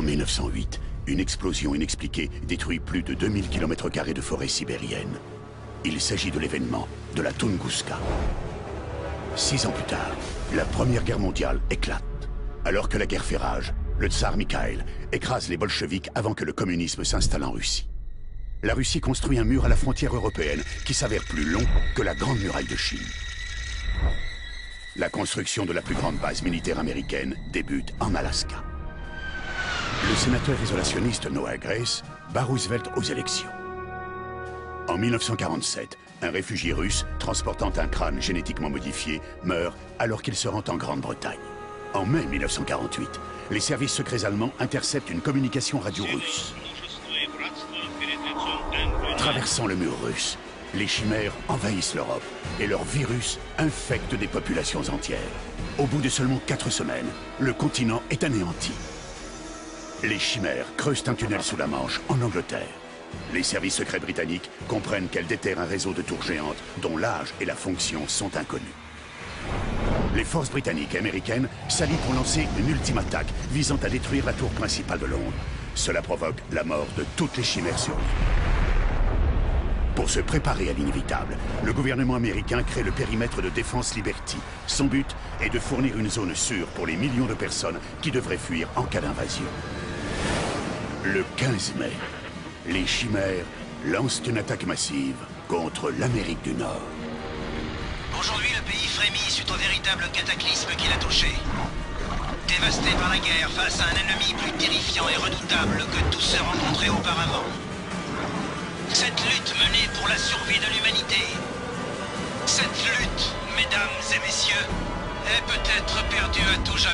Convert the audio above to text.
1908, une explosion inexpliquée détruit plus de 2000 km² de forêt sibérienne. Il s'agit de l'événement de la Tunguska. 6 ans plus tard, la Première Guerre mondiale éclate. Alors que la guerre fait rage, le tsar Mikhaïl écrase les bolcheviks avant que le communisme s'installe en Russie. La Russie construit un mur à la frontière européenne qui s'avère plus long que la Grande Muraille de Chine. La construction de la plus grande base militaire américaine débute en Alaska. Le sénateur isolationniste Noah Grace bat Roosevelt aux élections. En 1947, un réfugié russe transportant un crâne génétiquement modifié meurt alors qu'il se rend en Grande-Bretagne. En mai 1948, les services secrets allemands interceptent une communication radio russe. Traversant le mur russe, les chimères envahissent l'Europe et leur virus infecte des populations entières. Au bout de seulement 4 semaines, le continent est anéanti. Les chimères creusent un tunnel sous la Manche, en Angleterre. Les services secrets britanniques comprennent qu'elles déterrent un réseau de tours géantes dont l'âge et la fonction sont inconnus. Les forces britanniques et américaines s'allient pour lancer une ultime attaque visant à détruire la tour principale de Londres. Cela provoque la mort de toutes les chimères sur l'île. Pour se préparer à l'inévitable, le gouvernement américain crée le périmètre de défense Liberty. Son but est de fournir une zone sûre pour les millions de personnes qui devraient fuir en cas d'invasion. Le 15 mai, les chimères lancent une attaque massive contre l'Amérique du Nord. Aujourd'hui, le pays frémit suite au véritable cataclysme qui l'a touché. Dévasté par la guerre face à un ennemi plus terrifiant et redoutable que tous ceux rencontrés auparavant. Cette lutte menée pour la survie de l'humanité. Cette lutte, mesdames et messieurs, est peut-être perdue à tout jamais.